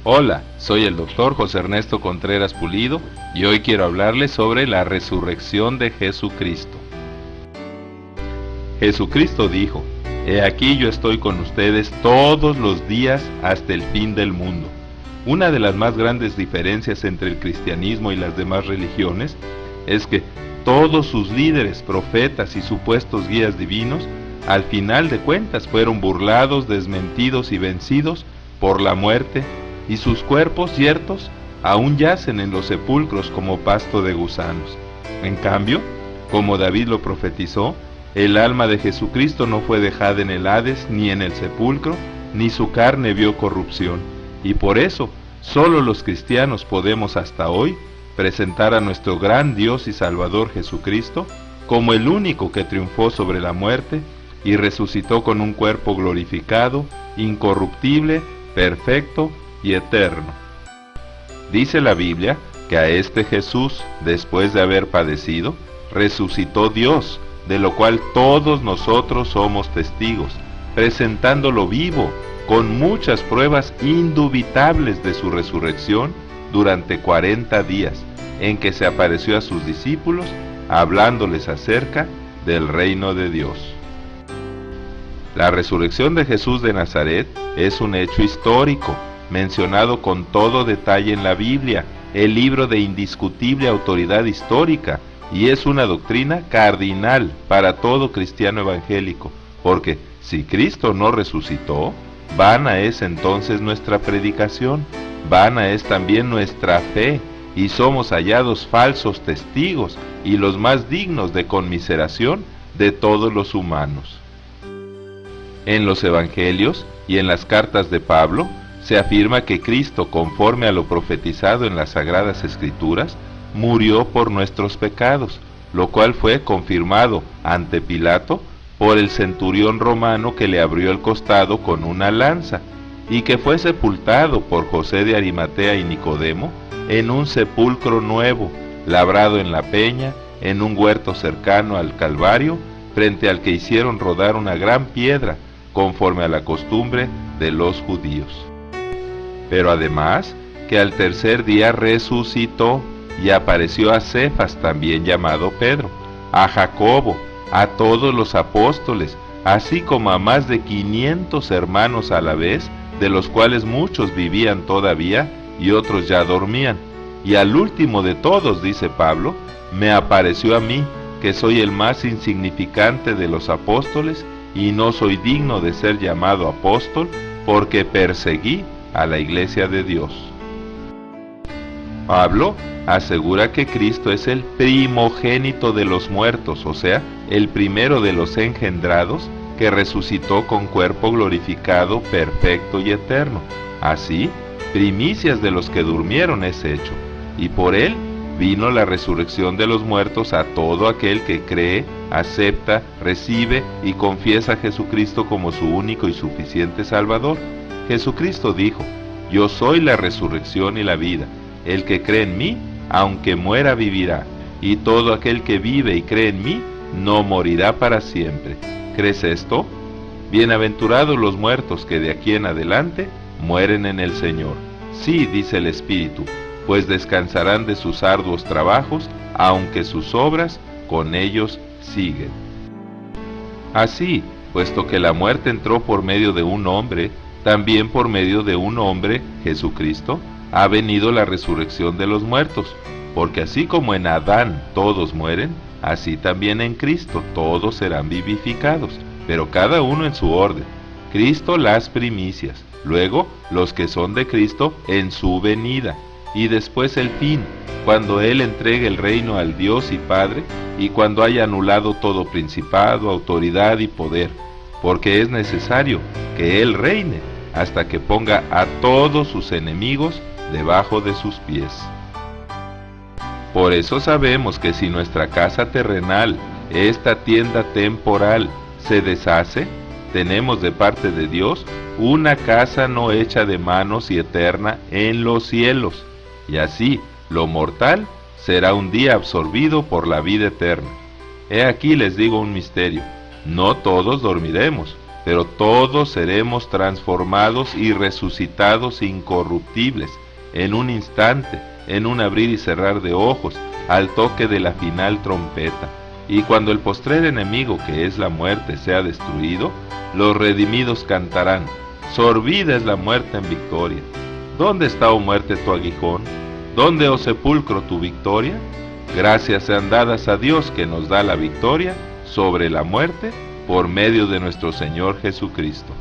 Hola, soy el doctor José Ernesto Contreras Pulido y hoy quiero hablarles sobre la resurrección de Jesucristo. Jesucristo dijo: He aquí yo estoy con ustedes todos los días hasta el fin del mundo. Una de las más grandes diferencias entre el cristianismo y las demás religiones es que todos sus líderes, profetas y supuestos guías divinos, al final de cuentas fueron burlados, desmentidos y vencidos por la muerte, y sus cuerpos, ciertos, aún yacen en los sepulcros como pasto de gusanos. En cambio, como David lo profetizó, el alma de Jesucristo no fue dejada en el Hades ni en el sepulcro, ni su carne vio corrupción, y por eso solo los cristianos podemos hasta hoy presentar a nuestro gran Dios y Salvador Jesucristo como el único que triunfó sobre la muerte y resucitó con un cuerpo glorificado, incorruptible, perfecto y eterno. Dice la Biblia que a este Jesús, después de haber padecido, resucitó Dios, de lo cual todos nosotros somos testigos, presentándolo vivo, con muchas pruebas indubitables de su resurrección durante 40 días, en que se apareció a sus discípulos, hablándoles acerca del reino de Dios. La resurrección de Jesús de Nazaret es un hecho histórico, mencionado con todo detalle en la Biblia, el libro de indiscutible autoridad histórica, y es una doctrina cardinal para todo cristiano evangélico, porque si Cristo no resucitó, vana es entonces nuestra predicación, vana es también nuestra fe, y somos hallados falsos testigos y los más dignos de conmiseración de todos los humanos. En los evangelios y en las cartas de Pablo se afirma que Cristo, conforme a lo profetizado en las Sagradas Escrituras, murió por nuestros pecados, lo cual fue confirmado ante Pilato por el centurión romano que le abrió el costado con una lanza, y que fue sepultado por José de Arimatea y Nicodemo en un sepulcro nuevo, labrado en la peña, en un huerto cercano al Calvario, frente al que hicieron rodar una gran piedra, conforme a la costumbre de los judíos. Pero además, que al tercer día resucitó, y apareció a Cefas, también llamado Pedro, a Jacobo, a todos los apóstoles, así como a más de 500 hermanos a la vez, de los cuales muchos vivían todavía y otros ya dormían. Y al último de todos, dice Pablo, me apareció a mí, que soy el más insignificante de los apóstoles, y no soy digno de ser llamado apóstol, porque perseguí a la iglesia de Dios. Pablo asegura que Cristo es el primogénito de los muertos, o sea, el primero de los engendrados, que resucitó con cuerpo glorificado, perfecto y eterno. Así, primicias de los que durmieron es hecho, y por él vino la resurrección de los muertos a todo aquel que cree, acepta, recibe y confiesa a Jesucristo como su único y suficiente Salvador. Jesucristo dijo: Yo soy la resurrección y la vida. El que cree en mí, aunque muera, vivirá, y todo aquel que vive y cree en mí, no morirá para siempre. ¿Crees esto? Bienaventurados los muertos que de aquí en adelante mueren en el Señor. Sí, dice el Espíritu, pues descansarán de sus arduos trabajos, aunque sus obras con ellos siguen. Así, puesto que la muerte entró por medio de un hombre, también por medio de un hombre, Jesucristo, ha venido la resurrección de los muertos, porque así como en Adán todos mueren, así también en Cristo todos serán vivificados, pero cada uno en su orden. Cristo las primicias, luego los que son de Cristo en su venida, y después el fin, cuando Él entregue el reino al Dios y Padre, y cuando haya anulado todo principado, autoridad y poder, porque es necesario que Él reine hasta que ponga a todos sus enemigos debajo de sus pies. Por eso sabemos que si nuestra casa terrenal, esta tienda temporal, se deshace, tenemos de parte de Dios una casa no hecha de manos y eterna en los cielos, y así lo mortal será un día absorbido por la vida eterna. He aquí les digo un misterio: no todos dormiremos, pero todos seremos transformados y resucitados incorruptibles, en un instante, en un abrir y cerrar de ojos, al toque de la final trompeta. Y cuando el postrer enemigo, que es la muerte, sea destruido, los redimidos cantarán: sorbida es la muerte en victoria. ¿Dónde está, oh muerte, tu aguijón? ¿Dónde, oh sepulcro, tu victoria? Gracias sean dadas a Dios, que nos da la victoria sobre la muerte por medio de nuestro Señor Jesucristo.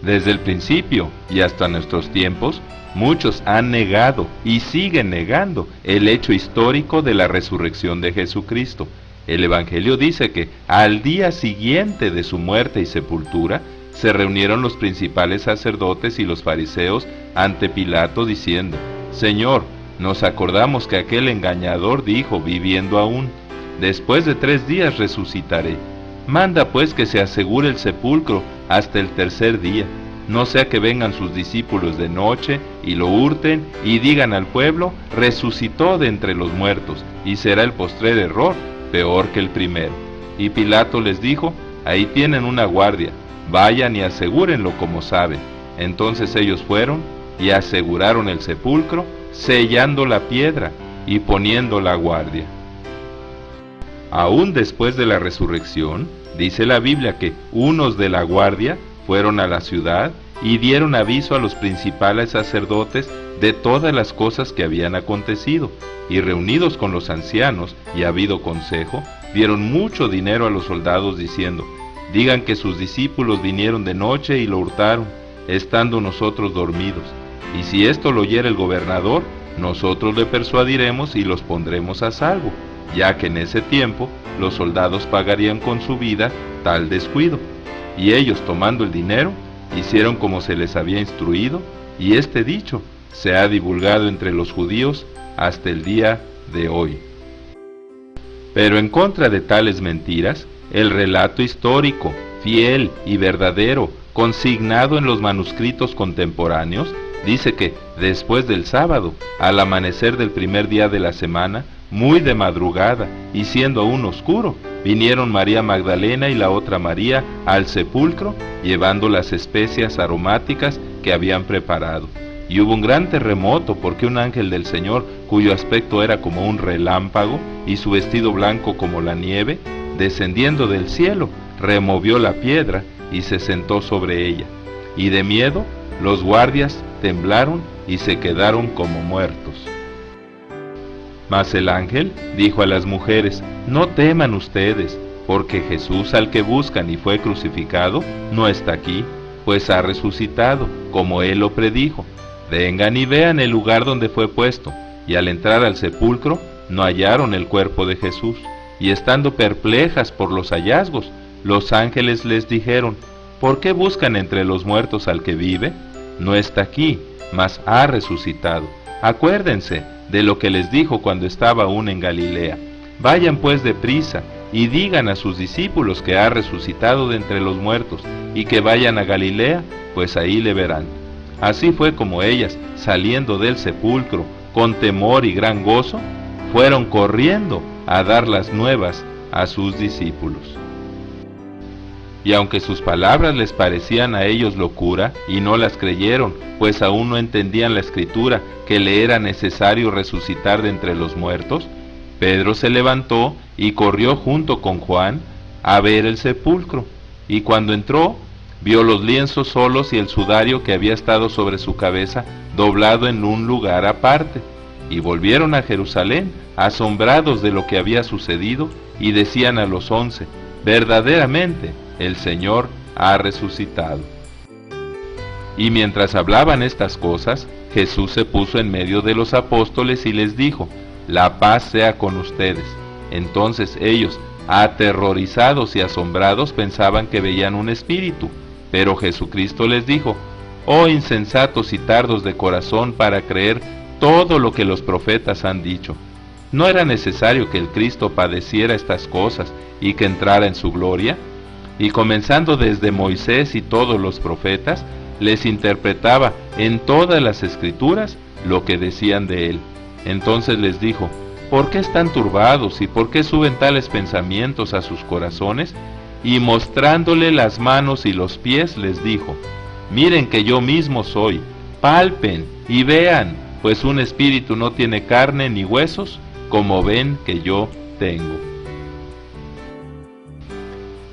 Desde el principio y hasta nuestros tiempos, muchos han negado y siguen negando el hecho histórico de la resurrección de Jesucristo. El Evangelio dice que al día siguiente de su muerte y sepultura, se reunieron los principales sacerdotes y los fariseos ante Pilato diciendo: Señor, nos acordamos que aquel engañador dijo, viviendo aún: después de 3 días resucitaré. Manda pues que se asegure el sepulcro hasta el tercer día, no sea que vengan sus discípulos de noche y lo hurten y digan al pueblo: resucitó de entre los muertos, y será el postrer error peor que el primero. Y Pilato les dijo: ahí tienen una guardia, vayan y asegúrenlo como saben. Entonces ellos fueron y aseguraron el sepulcro, sellando la piedra y poniendo la guardia. Aún después de la resurrección, dice la Biblia que unos de la guardia fueron a la ciudad y dieron aviso a los principales sacerdotes de todas las cosas que habían acontecido, y reunidos con los ancianos y habido consejo, dieron mucho dinero a los soldados diciendo: digan que sus discípulos vinieron de noche y lo hurtaron, estando nosotros dormidos, y si esto lo oyera el gobernador, nosotros le persuadiremos y los pondremos a salvo, ya que en ese tiempo los soldados pagarían con su vida tal descuido. Y ellos, tomando el dinero, hicieron como se les había instruido, y este dicho se ha divulgado entre los judíos hasta el día de hoy. Pero en contra de tales mentiras, el relato histórico, fiel y verdadero, consignado en los manuscritos contemporáneos, dice que después del sábado, al amanecer del primer día de la semana, muy de madrugada, y siendo aún oscuro, vinieron María Magdalena y la otra María al sepulcro, llevando las especias aromáticas que habían preparado. Y hubo un gran terremoto, porque un ángel del Señor, cuyo aspecto era como un relámpago, y su vestido blanco como la nieve, descendiendo del cielo, removió la piedra y se sentó sobre ella. Y de miedo, los guardias temblaron y se quedaron como muertos. Mas el ángel dijo a las mujeres: no teman ustedes, porque Jesús, al que buscan y fue crucificado, no está aquí, pues ha resucitado, como él lo predijo. Vengan y vean el lugar donde fue puesto. Y al entrar al sepulcro, no hallaron el cuerpo de Jesús. Y estando perplejas por los hallazgos, los ángeles les dijeron: ¿por qué buscan entre los muertos al que vive? No está aquí, mas ha resucitado. Acuérdense de lo que les dijo cuando estaba aún en Galilea. Vayan pues deprisa y digan a sus discípulos que ha resucitado de entre los muertos, y que vayan a Galilea, pues ahí le verán. Así fue como ellas, saliendo del sepulcro con temor y gran gozo, fueron corriendo a dar las nuevas a sus discípulos. Y aunque sus palabras les parecían a ellos locura, y no las creyeron, pues aún no entendían la escritura, que le era necesario resucitar de entre los muertos, Pedro se levantó y corrió junto con Juan a ver el sepulcro, y cuando entró, vio los lienzos solos y el sudario que había estado sobre su cabeza doblado en un lugar aparte. Y volvieron a Jerusalén, asombrados de lo que había sucedido, y decían a los 11: verdaderamente, el Señor ha resucitado. Y mientras hablaban estas cosas, Jesús se puso en medio de los apóstoles y les dijo: la paz sea con ustedes. Entonces ellos, aterrorizados y asombrados, pensaban que veían un espíritu. Pero Jesucristo les dijo: oh insensatos y tardos de corazón para creer todo lo que los profetas han dicho. ¿No era necesario que el Cristo padeciera estas cosas y que entrara en su gloria? Y comenzando desde Moisés y todos los profetas, les interpretaba en todas las escrituras lo que decían de él. Entonces les dijo: ¿por qué están turbados y por qué suben tales pensamientos a sus corazones? y mostrándole las manos y los pies les dijo: miren que yo mismo soy, palpen y vean, pues un espíritu no tiene carne ni huesos, como ven que yo tengo.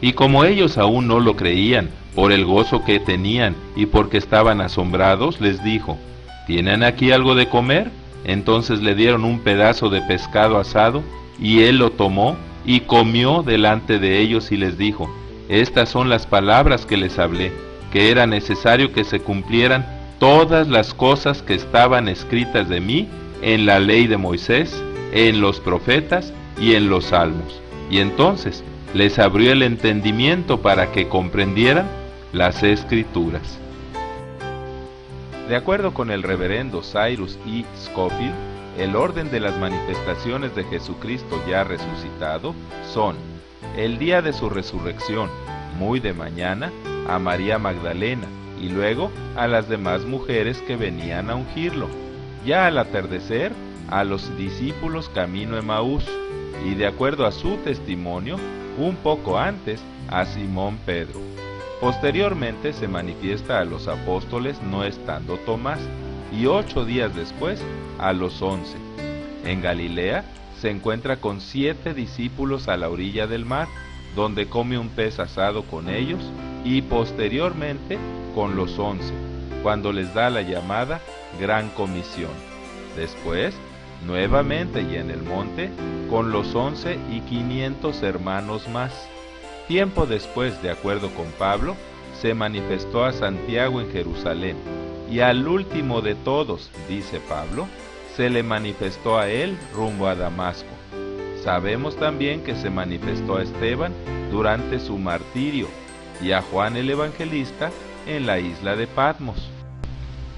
Y como ellos aún no lo creían, por el gozo que tenían y porque estaban asombrados, les dijo: ¿tienen aquí algo de comer? Entonces le dieron un pedazo de pescado asado, y él lo tomó y comió delante de ellos y les dijo: estas son las palabras que les hablé, que era necesario que se cumplieran todas las cosas que estaban escritas de mí en la ley de Moisés, en los profetas y en los salmos. Y entonces les abrió el entendimiento para que comprendieran las Escrituras. De acuerdo con el reverendo Cyrus E. Scofield, el orden de las manifestaciones de Jesucristo ya resucitado son: el día de su resurrección, muy de mañana, a María Magdalena, y luego a las demás mujeres que venían a ungirlo; ya al atardecer, a los discípulos camino a Emaús; y de acuerdo a su testimonio, un poco antes, a Simón Pedro. Posteriormente se manifiesta a los apóstoles no estando Tomás, y 8 días después a los 11. En Galilea se encuentra con 7 discípulos a la orilla del mar, donde come un pez asado con ellos, y posteriormente con los 11, cuando les da la llamada Gran Comisión. Después, nuevamente y en el monte, con los 11 y 500 hermanos más. Tiempo después, de acuerdo con Pablo, se manifestó a Santiago en Jerusalén, y al último de todos, dice Pablo, se le manifestó a él rumbo a Damasco. Sabemos también que se manifestó a Esteban durante su martirio, y a Juan el Evangelista en la isla de Patmos.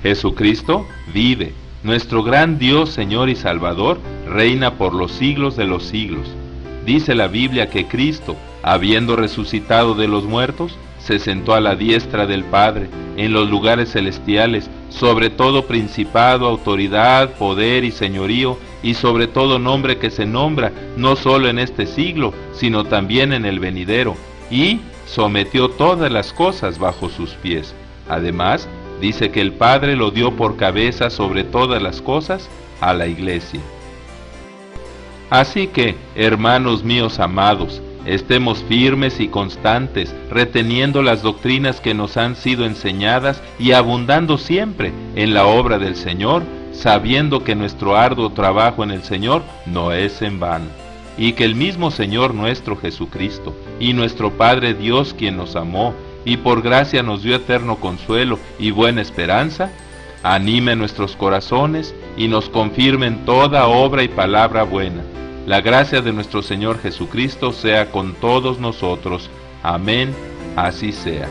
Jesucristo vive. Nuestro gran Dios, Señor y Salvador, reina por los siglos de los siglos. Dice la Biblia que Cristo, habiendo resucitado de los muertos, se sentó a la diestra del Padre, en los lugares celestiales, sobre todo principado, autoridad, poder y señorío, y sobre todo nombre que se nombra, no solo en este siglo, sino también en el venidero, y sometió todas las cosas bajo sus pies. Además, dice que el Padre lo dio por cabeza sobre todas las cosas a la Iglesia. Así que, hermanos míos amados, estemos firmes y constantes, reteniendo las doctrinas que nos han sido enseñadas y abundando siempre en la obra del Señor, sabiendo que nuestro arduo trabajo en el Señor no es en vano, y que el mismo Señor nuestro Jesucristo y nuestro Padre Dios, quien nos amó y por gracia nos dio eterno consuelo y buena esperanza, anime nuestros corazones y nos confirme en toda obra y palabra buena. La gracia de nuestro Señor Jesucristo sea con todos nosotros. Amén, así sea.